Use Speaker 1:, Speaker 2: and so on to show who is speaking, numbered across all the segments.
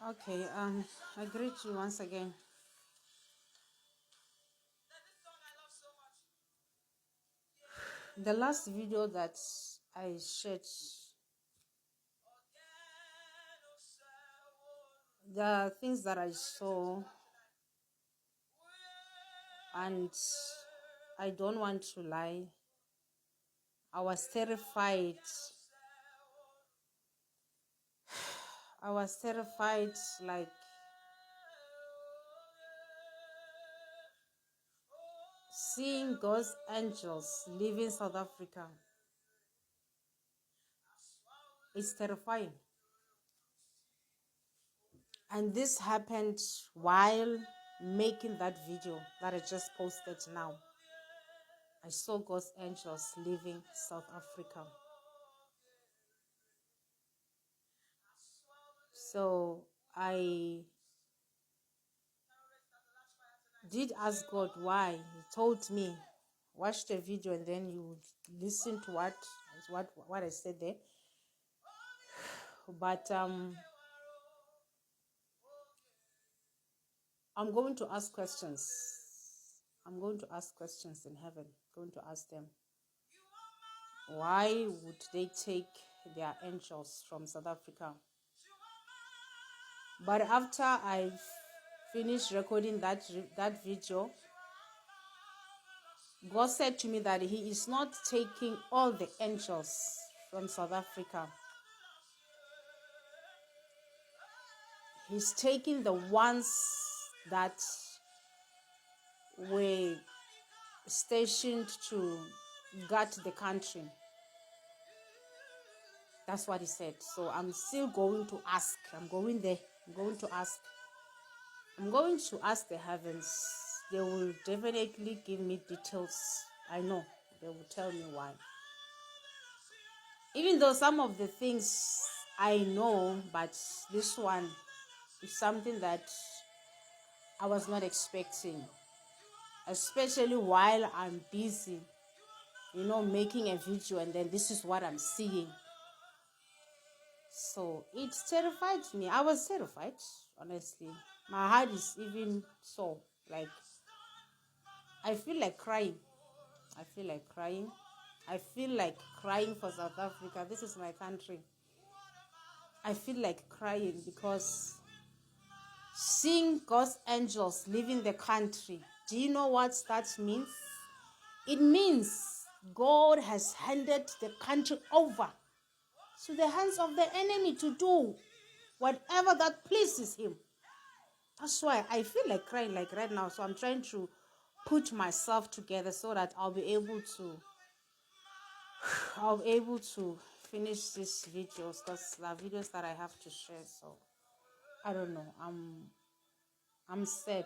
Speaker 1: Okay, I greet you once again. The last video that I shared, the things that I saw, and I don't want to lie, I was terrified. I was terrified, like seeing those angels leaving South Africa. It's terrifying. And this happened while making that video that I just posted now. I saw God's angels leaving South Africa. So I did ask God why. He told me, watch the video and then you listen to what I said there. But I'm going to ask questions. I'm going to ask questions in heaven. I'm going to ask them, why would they take their angels from South Africa? But after I finished recording that video, God said to me that He is not taking all the angels from South Africa. He's taking the ones that were stationed to guard the country. That's what He said. So I'm still going to ask. I'm going there. I'm going to ask. I'm going to ask the heavens. They will definitely give me details. I know. They will tell me why. Even though some of the things I know, but this one is something that I was not expecting. Especially while I'm busy, making a video, and then this is what I'm seeing. So it terrified me. I was terrified, honestly. My heart is even so, like, I feel like crying. I feel like crying. I feel like crying for South Africa. This is my country. I feel like crying because seeing God's angels leaving the country, do you know what that means? It means God has handed the country over to the hands of the enemy to do whatever that pleases him. That's why I feel like crying like right now. So I'm trying to put myself together so that I'll be able to finish these videos, because there are videos that I have to share. So I don't know. I'm sad.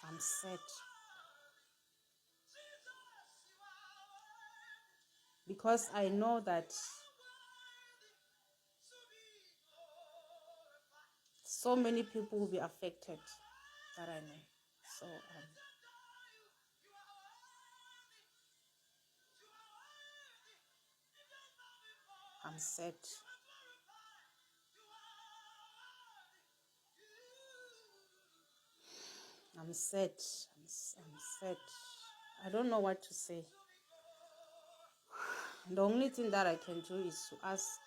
Speaker 1: I'm sad. Because I know that so many people will be affected, that I know. So I'm sad. I'm sad. I'm sad. I don't know what to say. The only thing that I can do is to ask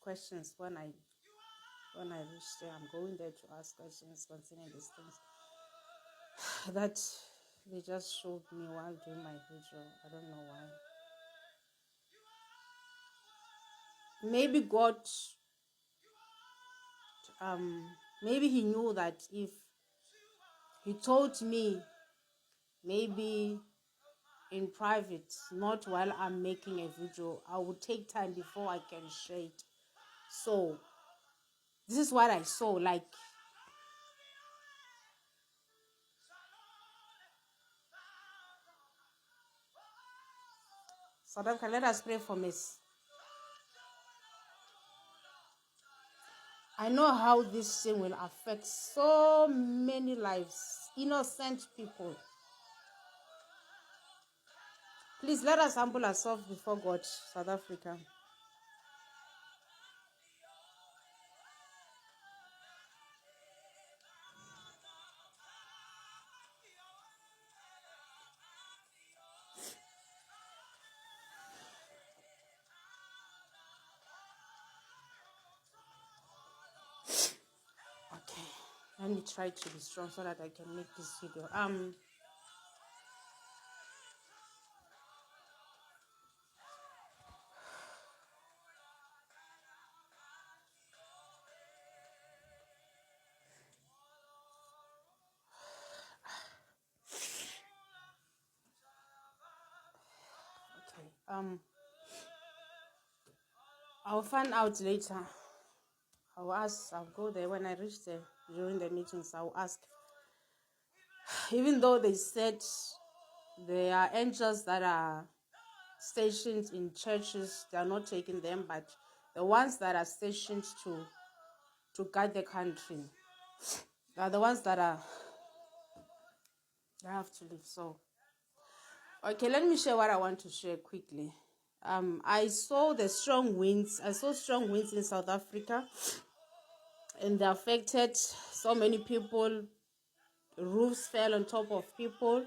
Speaker 1: questions when I reach there. I'm going there to ask questions concerning these things that they just showed me while doing my video. I don't know why. Maybe God, maybe He knew that if He told me, maybe in private, not while I'm making a video, I would take time before I can share it. So this is what I saw. Like, South Africa, let us pray for Miss. I know how this thing will affect so many lives, innocent people. Please let us humble ourselves before God, South Africa. Let me try to be strong so that I can make this video. Okay. I'll find out later. I'll ask. I'll go there when I reach there during the meetings. I'll ask. Even though they said there are angels that are stationed in churches, they are not taking them, but the ones that are stationed to guide the country, they are the ones that they have to leave. So, okay, let me share what I want to share quickly. I saw the strong winds. I saw strong winds in South Africa, and they affected so many people. Roofs fell on top of people.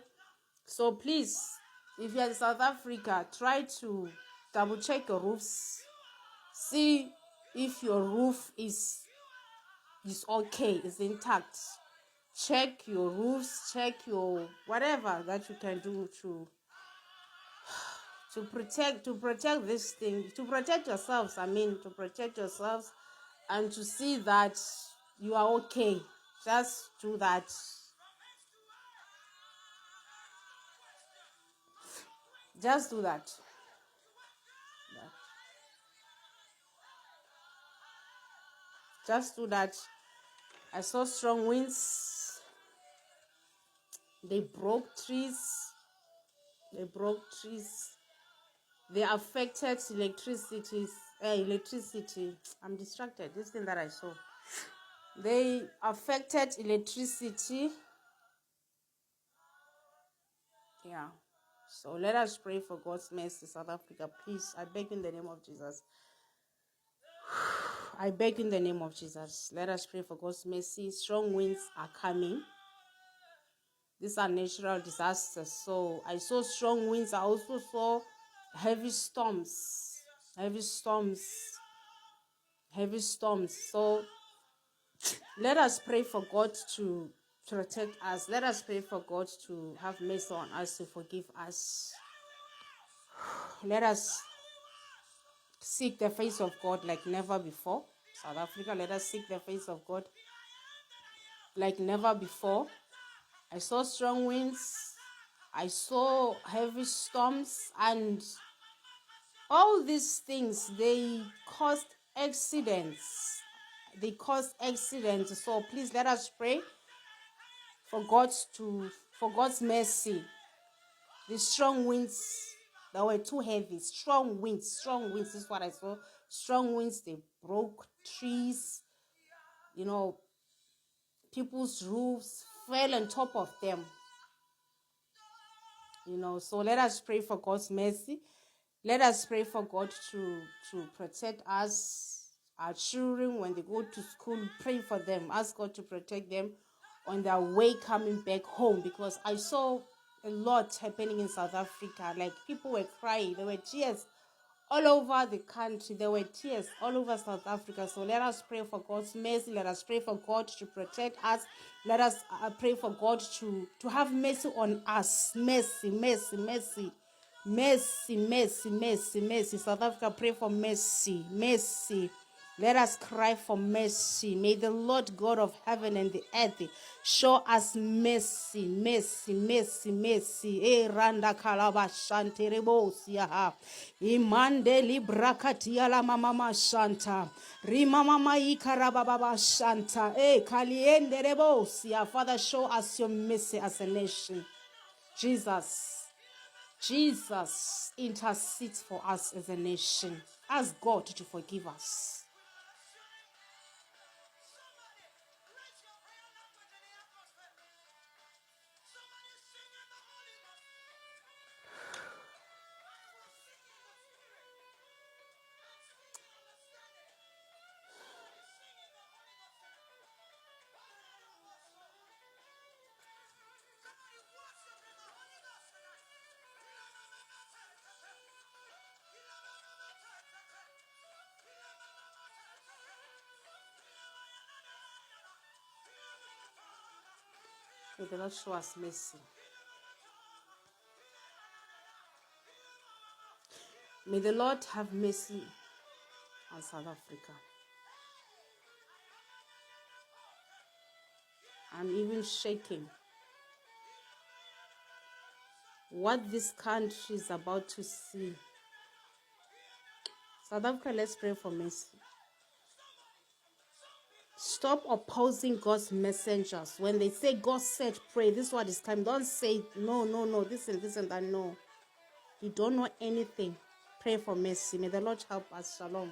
Speaker 1: So please, if you're in South Africa, try to double check your roofs. See if your roof is okay, is intact. Check your roofs, check your whatever that you can do to protect this thing, to protect yourselves. To protect yourselves and to see that you are okay. Just do that. Just do that. Just do that. I saw strong winds. They broke trees. They affected electricity. I'm distracted. This thing that I saw. They affected electricity. Yeah. So let us pray for God's mercy, South Africa. Please, I beg in the name of Jesus. I beg in the name of Jesus. Let us pray for God's mercy. Strong winds are coming. These are natural disasters. So I saw strong winds. I also saw heavy storms. So let us pray for God to protect us. Let us pray for God to have mercy on us, to forgive us. Let us seek the face of God like never before. South Africa, let us seek the face of God like never before. I saw strong winds. I saw heavy storms, and all these things, they caused accidents. So please let us pray for God's mercy. The strong winds that were too heavy. Strong winds is what I saw. Strong winds, they broke trees. People's roofs fell on top of them. So let us pray for God's mercy. Let us pray for God to protect us, our children, when they go to school. Pray for them. Ask God to protect them on their way coming back home, because I saw a lot happening in South Africa. Like, people were crying. There were tears all over the country. There were tears all over South Africa. So let us pray for God's mercy. Let us pray for God to protect us. Let us pray for God to have mercy on us. Mercy. South Africa, pray for mercy. Let us cry for mercy. May the Lord God of heaven and the earth show us mercy. Randa kalaba shante rebosia ha. Imande librakatia la mama shanta. Rima mama ikarababa shanta. Kaliende rebosia. Father, show us your mercy as a nation. Jesus intercedes for us as a nation. Ask God to forgive us. May the Lord show us mercy. May the Lord have mercy on South Africa. I'm even shaking. What this country is about to see. South Africa, let's pray for mercy. Stop opposing God's messengers. When they say God said pray, this is what is coming. Don't say no, this and that. No. You don't know anything. Pray for mercy. May the Lord help us. Shalom.